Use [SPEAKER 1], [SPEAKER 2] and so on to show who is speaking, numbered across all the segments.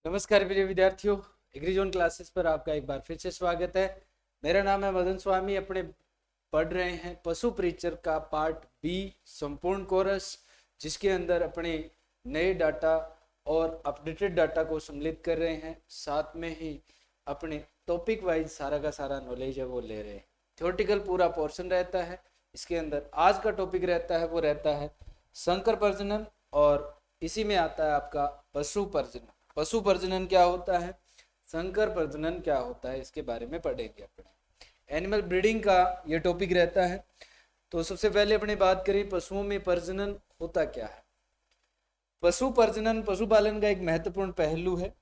[SPEAKER 1] नमस्कार प्रिय विद्यार्थियों, एग्रीजोन क्लासेस पर आपका एक बार फिर से स्वागत है। मेरा नाम है मदन स्वामी। अपने पढ़ रहे हैं पशु परिचर का पार्ट बी संपूर्ण कोर्स, जिसके अंदर अपने नए डाटा और अपडेटेड डाटा को सम्मिलित कर रहे हैं। साथ में ही अपने टॉपिक वाइज सारा का सारा नॉलेज है वो ले रहे हैं। थ्योरेटिकल पूरा पोर्शन रहता है। इसके अंदर आज का टॉपिक रहता है संकर प्रजनन, और इसी में आता है आपका पशु प्रजनन। पशु प्रजनन क्या होता है, संकर प्रजनन क्या होता है, इसके बारे में पढ़ेंगे। अपने एनिमल ब्रीडिंग का ये टॉपिक रहता है। तो सबसे पहले अपने बात करें पशुओं में प्रजनन होता क्या है। पशु प्रजनन पशुपालन का एक महत्वपूर्ण पहलू है।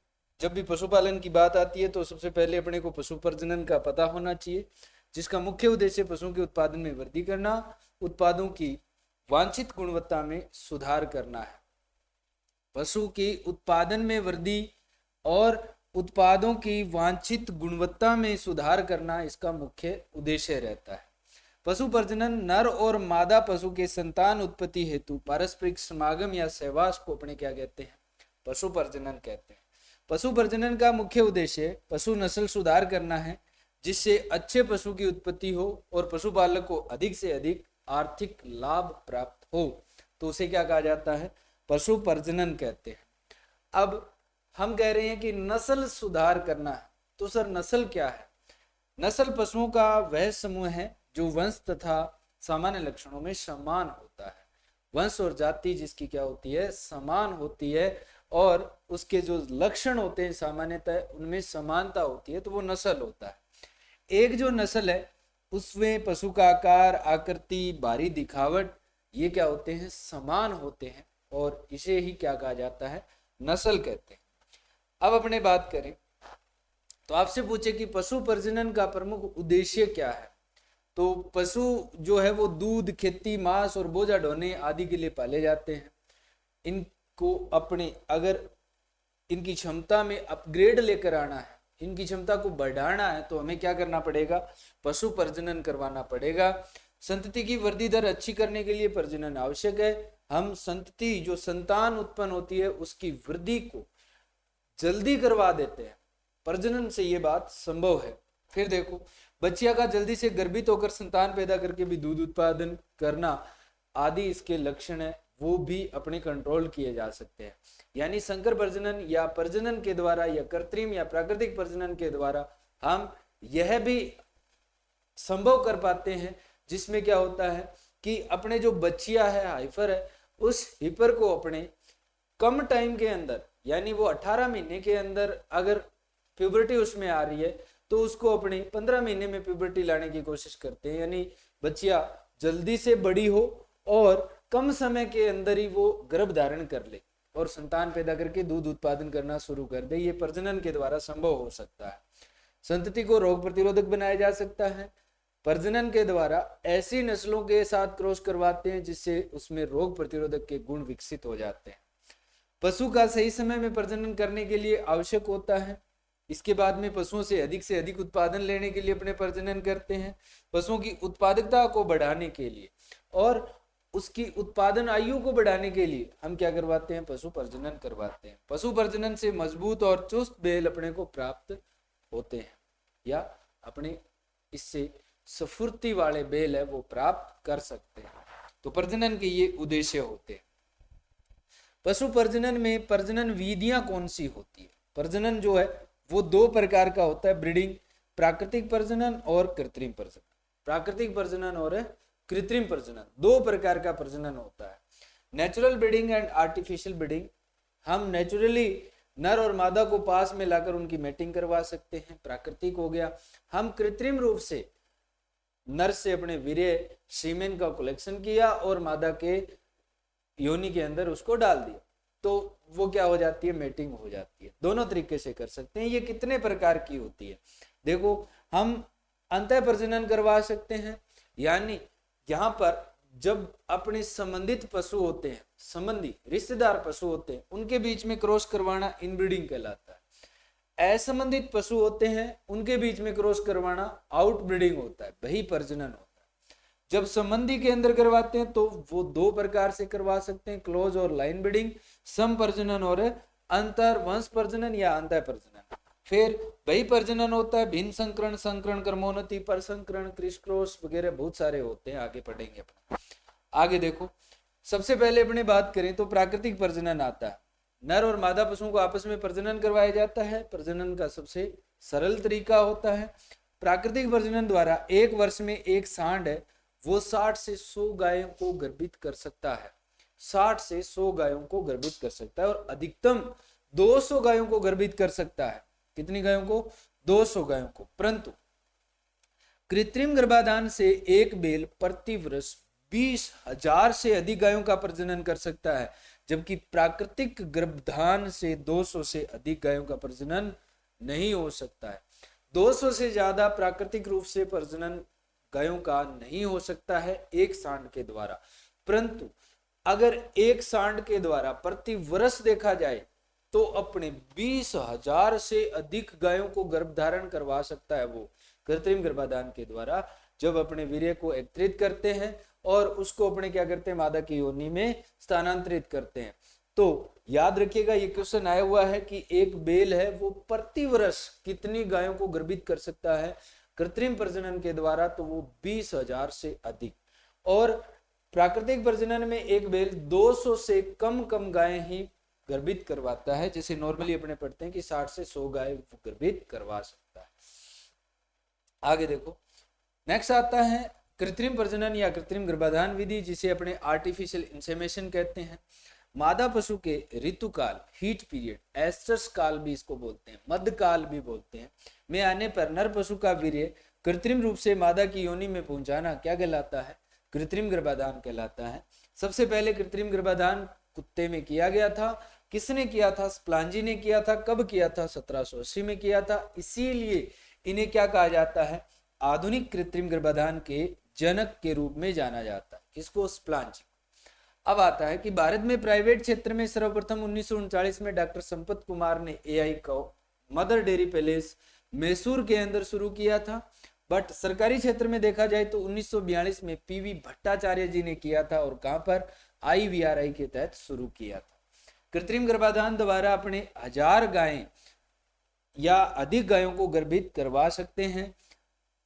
[SPEAKER 1] जब भी पशुपालन की बात आती है तो सबसे पहले अपने को पशु प्रजनन का पता होना चाहिए, जिसका मुख्य उद्देश्य पशुओं के उत्पादन में वृद्धि करना, उत्पादों की वांछित गुणवत्ता में सुधार करना है। पशु की उत्पादन में वृद्धि और उत्पादों की वांछित गुणवत्ता में सुधार करना इसका मुख्य उद्देश्य रहता है। पशु प्रजनन नर और मादा पशु के संतान उत्पत्ति हेतु पारस्परिक समागम या सहवास को अपने क्या कहते हैं, पशु प्रजनन कहते हैं। पशु प्रजनन का मुख्य उद्देश्य पशु नस्ल सुधार करना है, जिससे अच्छे पशु की उत्पत्ति हो और पशुपालक को अधिक से अधिक आर्थिक लाभ प्राप्त हो। तो उसे क्या कहा जाता है, पशु प्रजनन कहते हैं। अब हम कह रहे हैं कि नस्ल सुधार करना है, तो सर नस्ल क्या है। नस्ल पशुओं का वह समूह है जो वंश तथा सामान्य लक्षणों में समान होता है। वंश और जाति जिसकी क्या होती है, समान होती है, और उसके जो लक्षण होते हैं सामान्यतः उनमें समानता होती है, तो वो नस्ल होता है। एक जो नस्ल है उसमें पशु का आकार, आकृति, बाहरी दिखावट ये क्या होते हैं, समान होते हैं, और इसे ही क्या कहा जाता है, नस्ल कहते हैं। अब अपने बात करें तो आपसे पूछे कि पशु प्रजनन का प्रमुख उद्देश्य क्या है। तो पशु जो है वो दूध, खेती, मांस और बोझा ढोने आदि के लिए पाले जाते हैं। इनको अपने अगर इनकी क्षमता में अपग्रेड लेकर आना है, इनकी क्षमता को बढ़ाना है, तो हमें क्या करना पड़ेगा, पशु प्रजनन करवाना पड़ेगा। संतति की वृद्धि दर अच्छी करने के लिए प्रजनन आवश्यक है। हम संतति जो संतान उत्पन्न होती है उसकी वृद्धि को जल्दी करवा देते हैं, प्रजनन से ये बात संभव है। फिर देखो, बच्चिया का जल्दी से गर्भित होकर संतान पैदा करके भी दूध उत्पादन करना आदि इसके लक्षण है, वो भी अपने कंट्रोल किए जा सकते हैं। यानी संकर प्रजनन या प्रजनन के द्वारा या कृत्रिम या प्राकृतिक प्रजनन के द्वारा हम यह भी संभव कर पाते हैं, जिसमें क्या होता है कि अपने जो बच्चिया है, हाइफर है, उस हिपर को अपने कम टाइम के अंदर, यानी वो 18 महीने के अंदर अगर प्यूबर्टी उसमें आ रही है तो उसको अपने 15 महीने में प्यूबर्टी लाने की कोशिश करते हैं। यानी बच्चिया जल्दी से बड़ी हो और कम समय के अंदर ही वो गर्भ धारण कर ले और संतान पैदा करके दूध उत्पादन करना शुरू कर दे। ये प्रजनन के द्वारा संभव हो सकता है। संतति को रोग प्रतिरोधक बनाया जा सकता है। प्रजनन के द्वारा ऐसी नस्लों के साथ क्रॉस करवाते हैं जिससे उसमें रोग प्रतिरोधक के गुण विकसित हो जाते हैं। पशु का सही समय में प्रजनन करने के लिए आवश्यक होता है। इसके बाद में पशुओं से अधिक उत्पादन लेने के लिए अपने प्रजनन करते हैं। पशुओं की उत्पादकता को बढ़ाने के लिए और उसकी उत्पादन आयु को बढ़ाने के लिए हम क्या करवाते हैं, पशु प्रजनन करवाते हैं। पशु प्रजनन से मजबूत और चुस्त बैल अपने को प्राप्त होते हैं, या अपने इससे स्फूर्ति वाले बैल है वो प्राप्त कर सकते हैं। तो प्रजनन के ये उद्देश्य होते हैं। पशु प्रजनन में प्रजनन विधियां कौन सी होती है। प्रजनन जो है वो दो प्रकार का होता है, ब्रीडिंग, प्राकृतिक प्रजनन और कृत्रिम प्रजनन। प्राकृतिक प्रजनन और कृत्रिम प्रजनन दो प्रकार का प्रजनन होता है। Natural breeding and artificial breeding. हम नेचुरली नर और मादा को पास में लाकर उनकी मैटिंग करवा सकते हैं, प्राकृतिक हो गया। हम कृत्रिम रूप से नर से अपने वीर्य सीमेन का कलेक्शन किया और मादा के योनि के अंदर उसको डाल दिया, तो वो क्या हो जाती है, मेटिंग हो जाती है। दोनों तरीके से कर सकते हैं। ये कितने प्रकार की होती है, देखो, हम अंतः प्रजनन करवा सकते हैं, यानी यहाँ पर जब अपने संबंधित पशु होते हैं, संबंधी रिश्तेदार पशु होते हैं, उनके बीच में क्रॉस करवाना इनब्रीडिंग कहलाता है। असंबंधित पशु होते हैं, उनके बीच में क्रॉस करवाना आउटब्रीडिंग होता है, वही प्रजनन होता है। जब संबंधी के अंदर करवाते हैं तो वो दो प्रकार से करवा सकते हैं, क्लोज और लाइन ब्रीडिंग, सम प्रजनन और अंतर वंश प्रजनन या अंतः प्रजनन। फिर बही प्रजनन होता है भिन्न संकरण, संकरण, क्रमोन्नति, परसंकरण, क्रिस क्रॉस वगैरह बहुत सारे होते हैं, आगे पढ़ेंगे अपन। आगे देखो, सबसे पहले अपने बात करें तो प्राकृतिक प्रजनन आता है। नर और मादा पशुओं को आपस में प्रजनन करवाया जाता है। प्रजनन का सबसे सरल तरीका होता है प्राकृतिक प्रजनन द्वारा। एक वर्ष में एक सांड है वो 60 से 100 गायों को गर्भित कर सकता है। 60 से 100 गायों को गर्भित कर सकता है और अधिकतम 200 गायों को गर्भित कर सकता है। कितनी गायों को? 200 गायों को। परंतु कृत्रिम गर्भाधान से एक बेल प्रति वर्ष 20,000 से अधिक गायों का प्रजनन कर सकता है, जबकि प्राकृतिक गर्भाधान से 200 से अधिक गायों का प्रजनन नहीं हो सकता है। 200 से ज्यादा प्राकृतिक रूप से प्रजनन गायों का नहीं हो सकता है एक सांड के द्वारा। परंतु अगर एक सांड के द्वारा प्रति वर्ष देखा जाए तो अपने 20,000 से अधिक गायों को गर्भधारण करवा सकता है वो कृत्रिम गर्भाधान के द्वारा, जब अपने वीर्य को एकत्रित करते हैं और उसको अपने क्या करते हैं, मादा की योनि में स्थानांतरित करते हैं। तो याद रखिएगा, ये क्वेश्चन आया हुआ है कि एक बेल है वो प्रति वर्ष कितनी गायों को गर्भित कर सकता है कृत्रिम प्रजनन के द्वारा, तो वो 20,000 से अधिक। और प्राकृतिक प्रजनन में एक बेल 200 से कम गायें ही गर्भित करवाता है, जैसे नॉर्मली अपने पढ़ते हैं कि 60 से 100 गाय गर्भित करवा सकता है। आगे देखो, नेक्स्ट आता है कृत्रिम प्रजनन या कृत्रिम गर्भाधान विधि, जिसे अपने आर्टिफिशियल इंसेमिनेशन कहते हैं। मादा पशु के ऋतुकाल, हीट पीरियड, एस्ट्रस काल भी इसको बोलते हैं, मध्यकाल भी बोलते हैं, में आने पर नर पशु का वीर्य कृत्रिम रूप से मादा की योनि में पहुंचाना क्या कहलाता है? कृत्रिम गर्भाधान कहलाता है। सबसे पहले कृत्रिम गर्भाधान कुत्ते में किया गया था। किसने किया था? स्प्लांजी ने किया था। कब किया था? 1780 में किया था। इसीलिए इन्हें क्या कहा जाता है? आधुनिक कृत्रिम गर्भाधान के जनक के रूप में जाना जाता है। किसको? स्प्लांजी। अब आता है कि भारत में प्राइवेट क्षेत्र में सर्वप्रथम 1939 में डॉक्टर संपत कुमार ने एआई को मदर डेयरी पैलेस मैसूर के अंदर शुरू किया था। बट सरकारी क्षेत्र में देखा जाए तो 1942 में पीवी भट्टाचार्य जी ने किया था, और कहां पर? IVRI के तहत शुरू किया था। कृत्रिम गर्भाधान द्वारा अपने 1000 गायें या अधिक गायों को गर्भित करवा सकते हैं।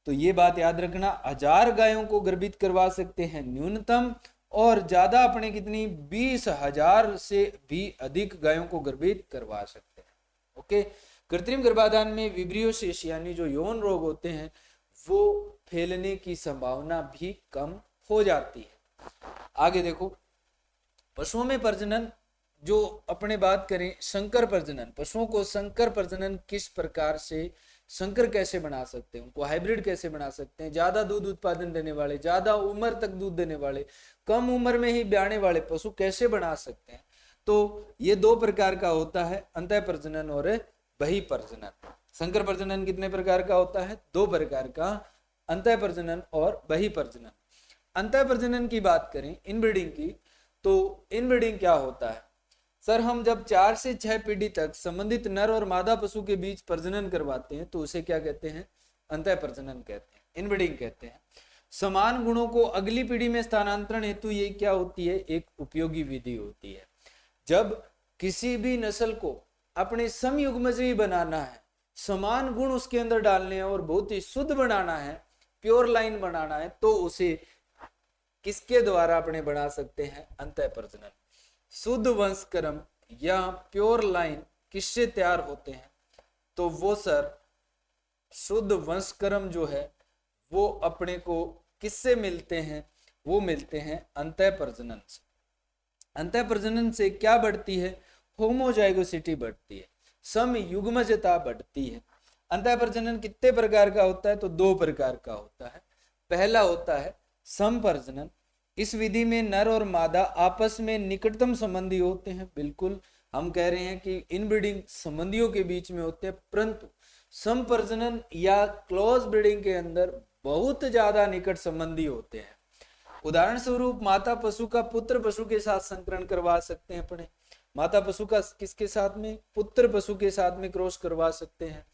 [SPEAKER 1] तो ये बात याद रखना, 1000 गायों को गर्भित करवा सकते हैं न्यूनतम, और ज्यादा अपने कितनी? 20,000 से भी अधिक गायों को गर्भित करवा सकते हैं। ओके। कृत्रिम गर्भाधान में विब्रियोसिस यानी जो यौन रोग होते हैं वो फैलने की संभावना भी कम हो जाती है। आगे देखो, पशुओं में प्रजनन जो अपने बात करें संकर प्रजनन, पशुओं को संकर प्रजनन किस प्रकार से संकर कैसे बना सकते हैं, उनको हाइब्रिड कैसे बना सकते हैं, ज्यादा दूध उत्पादन देने वाले, ज्यादा उम्र तक दूध देने वाले, कम उम्र में ही ब्याने वाले पशु कैसे बना सकते हैं? तो ये 2 प्रकार का होता है, अंतः प्रजनन और बही प्रजनन। संकर प्रजनन कितने प्रकार का होता है? 2 प्रकार का, अंतः प्रजनन और बही प्रजनन। अंतः प्रजनन की बात करें इनब्रीडिंग की, तो इनब्रीडिंग क्या होता है? सर, हम जब 4 से 6 पीढ़ी तक संबंधित नर और मादा पशु के बीच प्रजनन करवाते हैं तो उसे क्या कहते हैं? अंतः प्रजनन कहते हैं, इनब्रीडिंग कहते हैं। समान गुणों को अगली पीढ़ी में स्थानांतरण हेतु ये क्या होती है? एक उपयोगी विधि होती है। जब किसी भी नस्ल को अपने समयुग्मजी बनाना है, समान गुण उसके अंदर डालने हैं और बहुत ही शुद्ध बनाना है, प्योर लाइन बनाना है, तो उसे किसके द्वारा अपने बना सकते हैं? अंतः प्रजनन। शुद्ध वंशक्रम या प्योर लाइन किससे तैयार होते हैं? तो वो सर शुद्ध वंशक्रम जो है वो अपने को किससे मिलते हैं? वो मिलते हैं अंतः प्रजनन से। अंतः प्रजनन से क्या बढ़ती है? होमोजाइगोसिटी बढ़ती है, समयुग्मजता बढ़ती है। अंतः प्रजनन कितने प्रकार का होता है? तो 2 प्रकार का होता है। पहला होता है समप्रजनन। इस विधि में नर और मादा आपस में निकटतम संबंधी होते हैं। बिल्कुल हम कह रहे हैं कि इनब्रीडिंग संबंधियों के बीच में होते हैं, परंतु समप्रजनन या क्लोज ब्रीडिंग के अंदर बहुत ज्यादा निकट संबंधी होते हैं। उदाहरण स्वरूप माता पशु का पुत्र पशु के साथ संकरण करवा सकते हैं अपने, माता पशु का किसके साथ में? पुत्र पशु के साथ में क्रॉस करवा सकते हैं।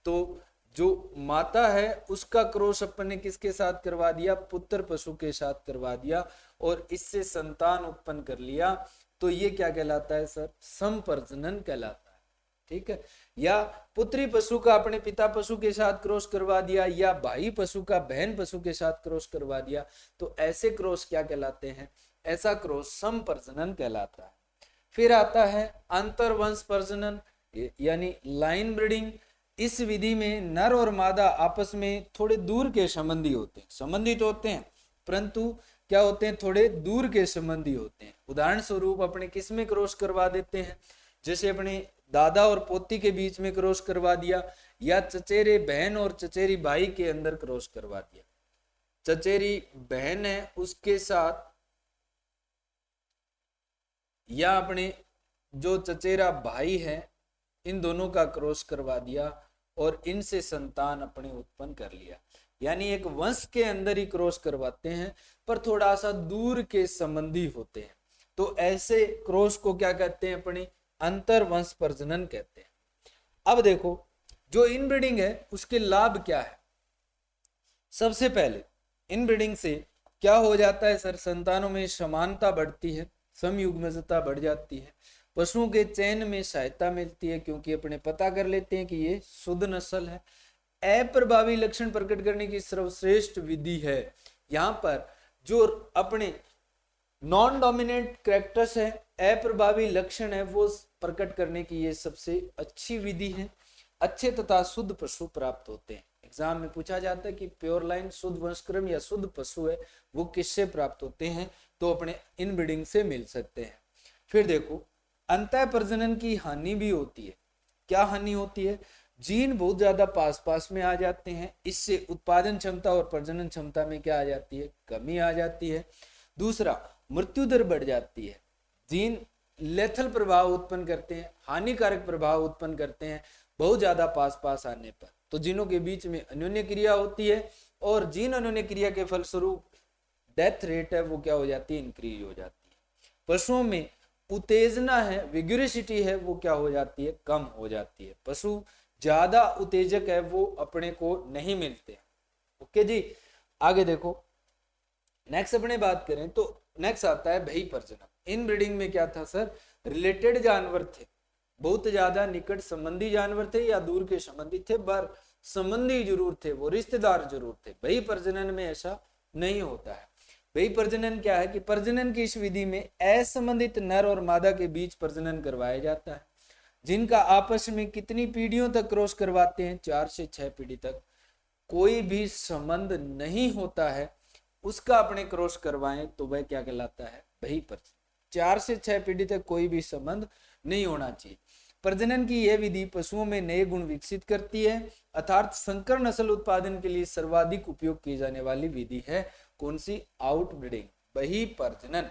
[SPEAKER 1] तो जो माता है उसका क्रॉस अपने किसके साथ करवा दिया? पुत्र पशु के साथ करवा दिया, और इससे संतान उत्पन्न कर लिया। तो ये क्या कहलाता है सर? समप्रजनन कहलाता है। ठीक है, या पुत्री पशु का अपने पिता पशु के साथ क्रॉस करवा दिया, या भाई पशु का बहन पशु के साथ क्रॉस करवा दिया, तो ऐसे क्रॉस क्या कहलाते हैं? ऐसा क्रॉस समप्रजनन कहलाता है। फिर आता है अंतरवंश प्रजनन यानी लाइन ब्रीडिंग। इस विधि में नर और मादा आपस में थोड़े दूर के संबंधी होते हैं, संबंधित होते हैं, परंतु क्या होते हैं? थोड़े दूर के संबंधी होते हैं। उदाहरण स्वरूप अपने किस में क्रॉस करवा देते हैं? जैसे अपने दादा और पोती के बीच में क्रॉस करवा दिया, या चचेरे बहन और चचेरी भाई के अंदर क्रॉस करवा दिया। चचेरी बहन है उसके साथ, या अपने जो चचेरा भाई है, इन दोनों का क्रॉस करवा दिया और इनसे संतान अपने उत्पन्न कर लिया। यानी एक वंश के अंदर ही क्रॉस करवाते हैं, पर थोड़ा सा दूर के संबंधी होते हैं। तो ऐसे क्रॉस को क्या कहते हैं? अपने अंतरवंश प्रजनन कहते हैं। अब देखो, जो इनब्रीडिंग है उसके लाभ क्या है? सबसे पहले इनब्रीडिंग से क्या हो जाता है सर? संतानों में समानता बढ़ती है, समयुग्मजता बढ़ जाती है, पशुओं के चयन में सहायता मिलती है, क्योंकि अपने पता कर लेते हैं कि ये शुद्ध नस्ल है। अप्रभावी लक्षण प्रकट करने की सर्वश्रेष्ठ विधि है। यहाँ पर जो अपने नॉन डोमिनेंट कैरेक्टर्स है, अप्रभावी लक्षण है, वो प्रकट करने की ये सबसे अच्छी विधि है। अच्छे तथा शुद्ध पशु प्राप्त होते हैं। एग्जाम में पूछा जाता है कि प्योर लाइन, शुद्ध वंशक्रम या शुद्ध पशु है, वो किससे प्राप्त होते हैं? तो अपने इनब्रीडिंग से मिल सकते हैं। फिर देखो, अंतः प्रजनन की हानि भी होती है। क्या हानि होती है? जीन बहुत ज्यादा पास पास में आ जाते हैं, इससे उत्पादन क्षमता और प्रजनन क्षमता में क्या आ जाती है? कमी आ जाती है। दूसरा, मृत्यु दर बढ़ जाती है। जीन लेथल प्रभाव उत्पन्न करते हैं, हानिकारक प्रभाव उत्पन्न करते हैं बहुत ज्यादा पास पास आने पर। तो जीनों के बीच में अन्योन्य क्रिया होती है, और जीन अन्योन्य क्रिया के फलस्वरूप डेथ रेट है वो क्या हो जाती है? इंक्रीज हो जाती है। पशुओं में उत्तेजना है, विग्योरिसिटी है, वो क्या हो जाती है? कम हो जाती है। पशु ज्यादा उत्तेजक है वो अपने को नहीं मिलते। ओके जी, आगे देखो, नेक्स्ट अपने बात करें तो नेक्स्ट आता है भई प्रजनन। इन ब्रीडिंग में क्या था सर? रिलेटेड जानवर थे, बहुत ज्यादा निकट संबंधी जानवर थे या दूर के संबंधी थे, पर संबंधी जरूर थे, वो रिश्तेदार जरूर थे। भई प्रजनन में ऐसा नहीं होता है। भई प्रजनन क्या है कि प्रजनन की इस विधि में असंबंधित नर और मादा के बीच प्रजनन करवाया जाता है, जिनका आपस में कितनी पीढ़ियों तक क्रॉस करवाते हैं? 4 से 6 पीढ़ी तक कोई भी संबंध नहीं होता है, उसका अपने क्रॉस करवाएं तो वह क्या कहलाता है? भई प्रजनन। 4 से 6 पीढ़ी तक कोई भी संबंध नहीं होना चाहिए। प्रजनन की यह विधि पशुओं में नए गुण विकसित करती है, अर्थात संकर नस्ल उत्पादन के लिए सर्वाधिक उपयोग की जाने वाली विधि है। कौन सी? आउटब्रीडिंग, वही प्रजनन।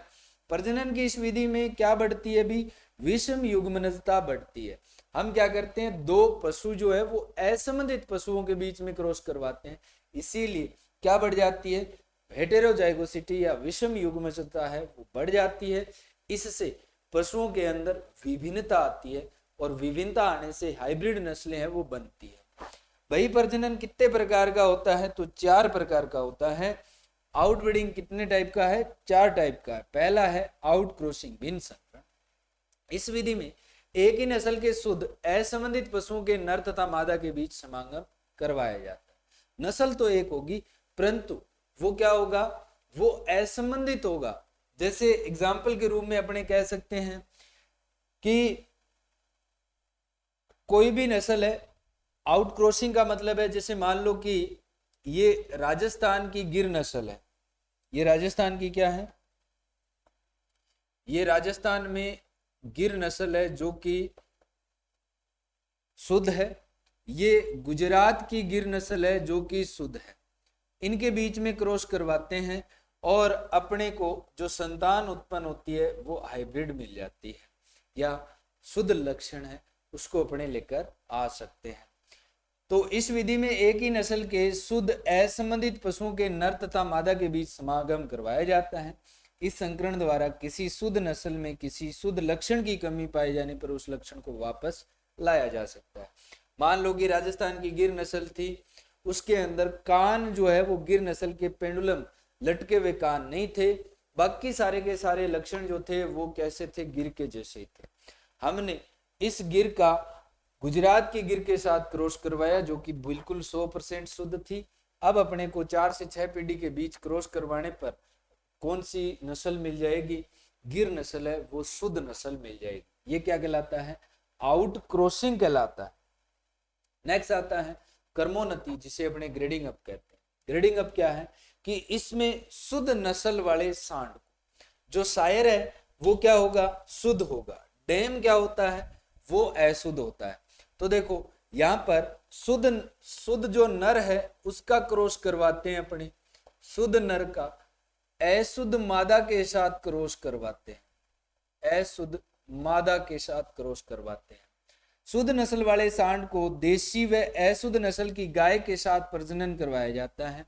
[SPEAKER 1] प्रजनन की इस विधि में क्या बढ़ती है? भी विषम युग्मनजता बढ़ती है। हम क्या करते हैं? दो पशु जो है वो असंबंधित पशुओं के बीच में क्रॉस करवाते हैं, इसीलिए क्या बढ़ जाती है? हेटेरोजाइगोसिटी या विषम युग्मनजता है वो बढ़ जाती है। इससे पशुओं के अंदर विभिन्नता आती है, और विभिन्नता आने से हाइब्रिड नस्लें हैं वो बनती है। वही प्रजनन कितने प्रकार का होता है? तो 4 प्रकार का होता है। आउटब्रीडिंग कितने टाइप का है? 4 टाइप का है। पहला है आउट क्रॉसिंग, भिन्न संकरण। इस विधि में एक ही नस्ल के शुद्ध असंबंधित पशुओं के नर तथा मादा के बीच समागम करवाया जाता है। नस्ल तो एक होगी, परंतु वो क्या होगा? वो असंबंधित होगा। जैसे एग्जाम्पल के रूप में अपने कह सकते हैं कि कोई भी नस्ल है, आउट क्रॉसिंग का मतलब है जैसे मान लो कि ये राजस्थान की गिर नस्ल है, ये राजस्थान की क्या है? ये राजस्थान में गिर नस्ल है जो कि शुद्ध है। ये गुजरात की गिर नस्ल है जो कि शुद्ध है। इनके बीच में क्रॉस करवाते हैं और अपने को जो संतान उत्पन्न होती है वो हाइब्रिड मिल जाती है, या शुद्ध लक्षण है उसको अपने लेकर आ सकते हैं। तो इस विधि में एक ही नस्ल के शुद्ध असंबंधित पशुओं के नर तथा मादा के बीच समागम करवाया जाता है। इस संकरण द्वारा किसी शुद्ध नस्ल में किसी शुद्ध लक्षण की कमी पाए जाने पर उस लक्षण को वापस लाया जा सकता है। मान लो कि राजस्थान की गिर नस्ल थी, उसके अंदर कान जो है वो गिर नस्ल के पेंडुलम लटके हुए कान नहीं थे, बाकी सारे के सारे लक्षण जो थे वो कैसे थे, गिर के जैसे ही थे। हमने इस गिर का गुजरात की गिर के साथ क्रॉस करवाया जो कि बिल्कुल 100% शुद्ध थी। अब अपने को 4 से 6 पीढ़ी के बीच क्रॉस करवाने पर कौन सी नस्ल मिल जाएगी, गिर नस्ल है वो शुद्ध नस्ल मिल जाएगी। ये क्या कहलाता है, आउट क्रॉसिंग कहलाता है। नेक्स्ट आता है कर्मोन्नति, जिसे अपने ग्रेडिंग अप कहते हैं। ग्रेडिंग अप क्या है कि इसमें शुद्ध नस्ल वाले सांड जो शायर है वो क्या होगा, शुद्ध होगा। डैम क्या होता है, वो अशुद्ध होता है। तो देखो यहाँ पर शुद्ध जो नर है उसका क्रॉस करवाते हैं अपने, शुद्ध नर का अशुद्ध मादा के साथ क्रॉस करवाते हैं, अशुद्ध मादा के साथ क्रॉस करवाते हैं। शुद्ध नस्ल वाले सांड को देशी व अशुद्ध नस्ल की गाय के साथ प्रजनन करवाया जाता है।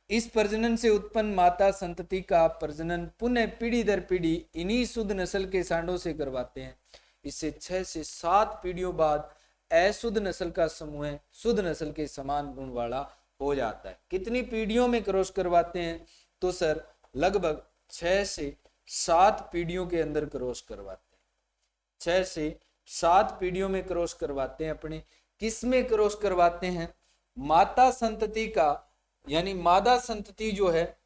[SPEAKER 1] इस प्रजनन से उत्पन्न माता संतति का प्रजनन पुनः पीढ़ी दर पीढ़ी इन्हीं शुद्ध नस्ल के सांडों से करवाते हैं। इससे 6 से 7 पीढ़ियों बाद अशुद्ध नस्ल का समूह शुद्ध नस्ल के समान गुण वाला हो जाता है। कितनी पीढ़ियों में क्रॉस करवाते हैं, तो सर लगभग 6 से 7 पीढ़ियों के अंदर क्रॉस करवाते हैं। 6 से 7 पीढ़ियों में क्रॉस करवाते हैं अपने। किस में क्रॉस करवाते हैं, माता संतति का, यानी मादा संतति जो है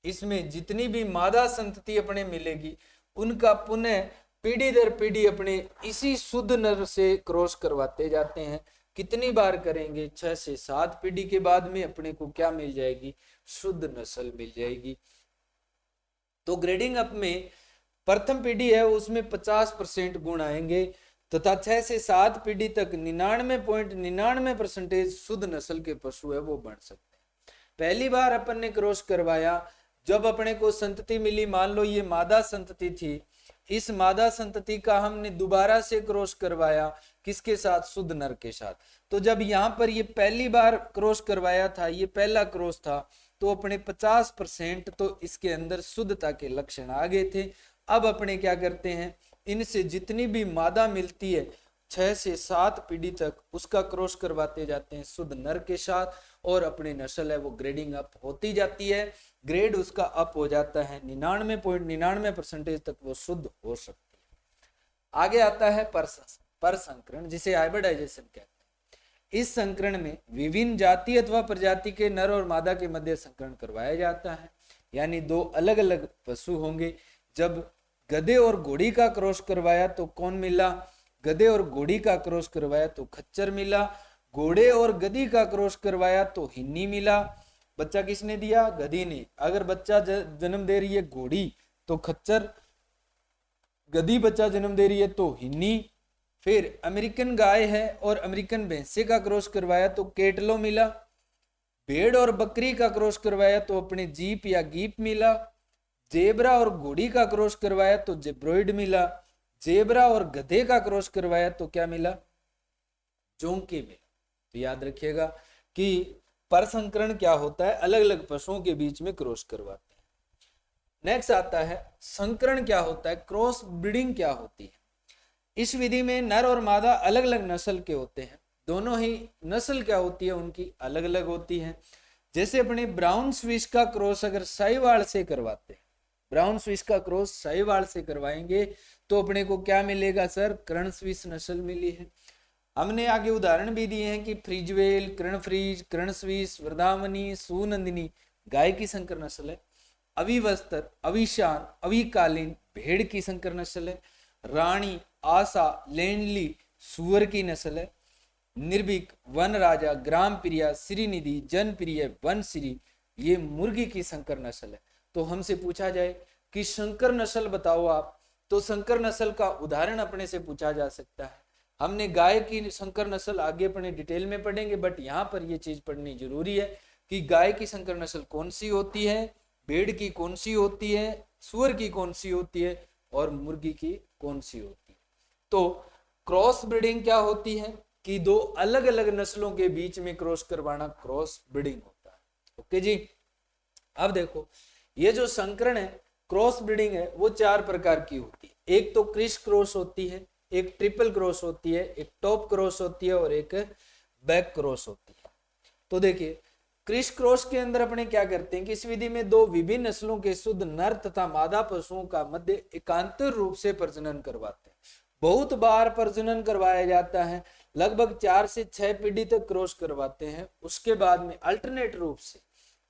[SPEAKER 1] इसमें जितनी भी मादा संतति अपने मिलेगी उनका पुनः पीढ़ी दर पीढ़ी अपने इसी शुद्ध नर से क्रॉस करवाते जाते हैं। कितनी बार करेंगे, 6 से 7 पीढ़ी के बाद में अपने को क्या मिल जाएगी, शुद्ध नस्ल मिल जाएगी। तो ग्रेडिंग अप में प्रथम पीढ़ी है उसमें 50% गुण आएंगे तथा 6 से 7 पीढ़ी तक 99.99% शुद्ध नस्ल के पशु है वो बन सकते हैं। पहली बार अपन ने क्रॉस करवाया, जब अपने को संतति मिली, मान लो ये मादा संतति थी, इस मादा संतति का हमने दोबारा से क्रॉस करवाया, किसके साथ, शुद्ध नर के साथ। तो जब यहाँ पर ये पहली बार क्रॉस करवाया था, ये पहला क्रॉस था, तो अपने 50% तो इसके अंदर शुद्धता के लक्षण आ गए थे। अब अपने क्या करते हैं, इनसे जितनी भी मादा मिलती है 6 से 7 पीढ़ी तक उसका क्रॉस करवाते जाते हैं शुद्ध नर के साथ, और अपनी नस्ल है वो ग्रेडिंग अप होती जाती है। ग्रेड उसका अप हो जाता है, 99.99% तक वो शुद्ध हो सकती है। आगे आता है पर संकरण, जिसे हाइब्रिडाइजेशन कहते हैं। इस संकरण में विभिन्न जाति अथवा प्रजाति के नर और मादा के मध्य संकरण करवाया जाता है, यानी 2 अलग अलग पशु होंगे। जब गधे और घोड़ी का क्रॉस करवाया तो कौन मिला, गधे और घोड़ी का क्रॉस करवाया तो खच्चर मिला। घोड़े और गधी का क्रॉस करवाया तो हिन्नी मिला। बच्चा किसने दिया, गधी ने। अगर बच्चा जन्म दे रही है घोड़ी तो खच्चर, गधी बच्चा जन्म दे रही है तो हिन्नी। फिर अमेरिकन गाय है और अमेरिकन भैंसे का क्रॉस करवाया तो केटलो मिला। भेड़ और बकरी का क्रॉस करवाया तो अपने जीप या गीप मिला। जेबरा और घोड़ी का क्रॉस करवाया तो जेब्रोइड मिला। जेबरा और गधे का क्रॉस करवाया तो क्या मिला, जोंकी मिला। तो याद रखिएगा कि परसंकरण क्या होता है, अलग अलग पशुओं के बीच में क्रॉस करवाते हैं। नेक्स्ट आता है संकरण क्या होता है, क्रॉस ब्रीडिंग क्या होती है। इस विधि में नर और मादा अलग अलग नस्ल के होते हैं, दोनों ही नस्ल क्या होती है उनकी अलग अलग होती है। जैसे अपने ब्राउन स्विस का क्रॉस अगर साहिवाल से करवाते हैं, ब्राउन स्विस का क्रॉस साहिवाल से करवाएंगे तो अपने को क्या मिलेगा सर, कर्ण स्विस नस्ल मिली है। हमने आगे उदाहरण भी दिए हैं कि फ्रीजवेल, कर्ण फ्रीज, कर्ण स्विस, वृंदावनी, सुनंदिनी गाय की संकर नस्ल है। अविवस्त्र, अविशान, अविकालीन भेड़ की संकर नस्ल है। रानी, आशा, लेंडली सुअर की नस्ल है। निर्भीक, वन राजा, ग्राम प्रिया, श्रीनिधि, जनप्रिय, वन श्री ये मुर्गी की संकर नस्ल है। तो हमसे पूछा जाए कि संकर नस्ल बताओ आप, तो संकर नस्ल का उदाहरण अपने से पूछा जा सकता है। हमने गाय की संकर नस्ल आगे अपने डिटेल में पढ़ेंगे, बट यहाँ पर ये चीज पढ़नी जरूरी है कि गाय की संकर नस्ल कौन सी होती है, भेड़ की कौन सी होती है, सुअर की कौन सी होती है और मुर्गी की कौन सी होती है। तो क्रॉस ब्रीडिंग क्या होती है कि 2 अलग अलग नस्लों के बीच में क्रॉस करवाना क्रॉस ब्रीडिंग होता है। ओके जी। अब देखो ये जो संकरण है, क्रॉस ब्रीडिंग है, वो 4 प्रकार की होती है। एक तो क्रिस क्रॉस होती है, एक ट्रिपल क्रॉस होती है, एक टॉप क्रॉस होती है और एक बैक क्रॉस होती है। तो देखिए क्रिस क्रॉस के अंदर अपने क्या करते हैं कि इस विधि में दो विभिन्न नस्लों के शुद्ध नर तथा मादा पशुओं का मध्य एकांतर रूप से प्रजनन करवाते हैं। बहुत बार प्रजनन करवाया जाता है, लगभग 4 से 6 पीढ़ी तक क्रॉस करवाते हैं। उसके बाद में अल्टरनेट रूप से,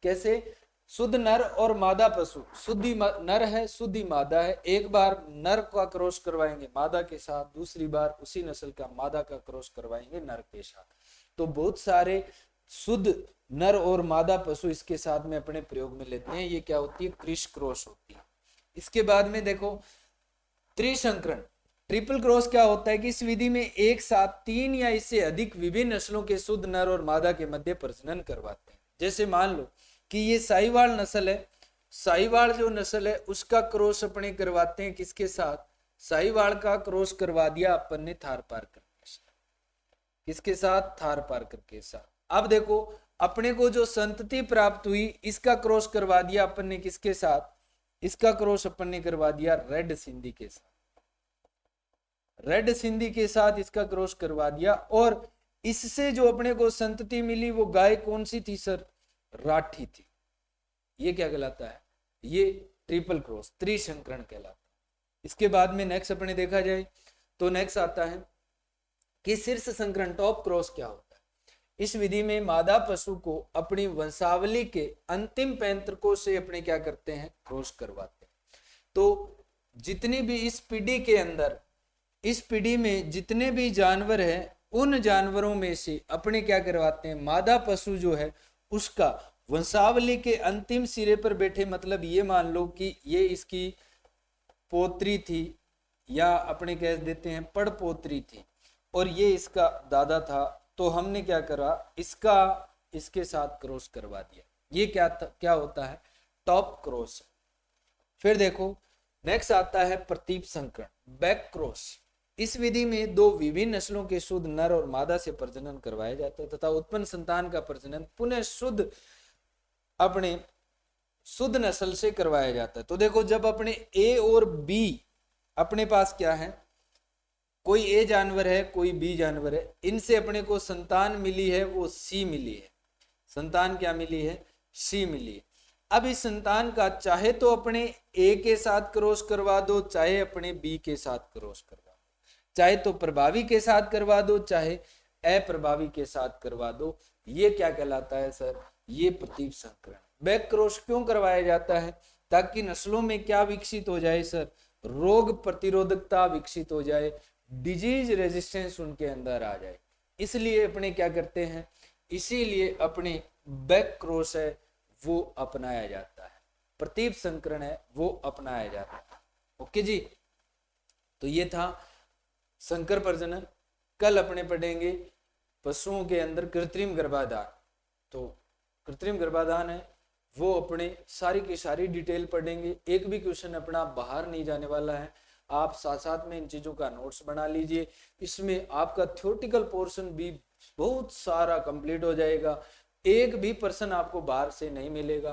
[SPEAKER 1] कैसे, शुद्ध नर और मादा पशु, शुद्धि नर है शुद्धि मादा है, एक बार नर का क्रॉस करवाएंगे मादा के साथ, दूसरी बार उसी नस्ल का मादा का क्रॉस करवाएंगे नर के साथ। तो बहुत सारे शुद्ध नर और मादा पशु इसके साथ में अपने प्रयोग में लेते हैं। ये क्या होती है, क्रिस क्रॉस होती है। इसके बाद में देखो त्रिसंकरण, ट्रिपल क्रॉस क्या होता है कि इस विधि में एक साथ 3 या इससे अधिक विभिन्न नस्लों के शुद्ध नर और मादा के मध्य प्रजनन करवाते हैं। जैसे मान लो कि ये साहिवाल नस्ल है, साहिवाल जो नस्ल है उसका क्रॉस अपने करवाते हैं किसके साथ, साहिवाल का क्रॉस करवा दिया अपन ने थारपारकर के साथ, किसके साथ, थारपारकर के साथ। अब देखो अपने को जो संतति प्राप्त हुई इसका क्रॉस करवा दिया अपन ने किसके साथ, इसका क्रॉस अपन ने करवा दिया रेड सिंधी के साथ, रेड सिंधी के साथ इसका क्रॉस करवा दिया। और इससे जो अपने को संतति मिली वो गाय कौन सी थी सर, राठी थी। ये क्या कहलाता है, ये ट्रिपल क्रॉस त्रिसंकरण कहलाता है। इसके बाद में नेक्स्ट अपने देखा जाए तो नेक्स्ट आता है कि शीर्ष संकरण, टॉप क्रॉस क्या होता है। इस विधि में मादा पशु को अपनी वंशावली के अंतिम पैंतृकों से अपने क्या करते हैं, क्रॉस करवाते हैं। तो जितनी भी इस पीढ़ी के अंदर, इस पीढ़ी में जितने भी जानवर हैं उन जानवरों में से अपने क्या करवाते हैं, मादा पशु जो है उसका वंशावली के अंतिम सिरे पर बैठे, मतलब ये मान लो कि ये इसकी पोत्री थी या अपने कह देते हैं पड़पोत्री थी और ये इसका दादा था, तो हमने क्या करा, इसका इसके साथ क्रॉस करवा दिया। ये क्या होता है, टॉप क्रॉस। फिर देखो नेक्स्ट आता है प्रतीप संकरण, बैक क्रॉस। इस विधि में दो विभिन्न नस्लों के शुद्ध नर और मादा से प्रजनन करवाया जाता है तथा उत्पन्न संतान का प्रजनन पुनः शुद्ध अपने शुद्ध नस्ल से करवाया जाता है। तो देखो जब अपने ए और बी अपने पास क्या है, कोई ए जानवर है कोई बी जानवर है, इनसे अपने को संतान मिली है वो सी मिली है, संतान क्या मिली है, सी मिली है। अब इस संतान का चाहे तो अपने ए के साथ क्रॉस करवा दो, चाहे अपने बी के साथ क्रॉस करवा दो, चाहे तो प्रभावी के साथ करवा दो चाहे अप्रभावी के साथ करवा दो। ये क्या कहलाता है सर, ये प्रतीप संकरण। बैक क्रॉस क्यों करवाया जाता है, ताकि नस्लों में क्या विकसित हो जाए सर, रोग प्रतिरोधकता विकसित हो जाए, डिजीज रेजिस्टेंस उनके अंदर आ जाए। इसलिए अपने क्या करते हैं, इसीलिए अपने बैक क्रॉस है वो अपनाया जाता है, प्रतीप संकरण है वो अपनाया जाता है। ओके जी, तो ये था संकर प्रजनन। कल अपने पढ़ेंगे पशुओं के अंदर कृत्रिम गर्भाधान। तो कृत्रिम गर्भाधान है वो अपने सारी की सारी डिटेल पढ़ेंगे, एक भी क्वेश्चन अपना बाहर नहीं जाने वाला है। आप साथ साथ में इन चीजों का नोट्स बना लीजिए, इसमें आपका थ्योरेटिकल पोर्शन भी बहुत सारा कंप्लीट हो जाएगा, एक भी पर्सन आपको बाहर से नहीं मिलेगा।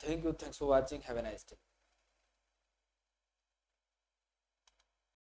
[SPEAKER 1] Thank you, thanks for watching, have a nice day.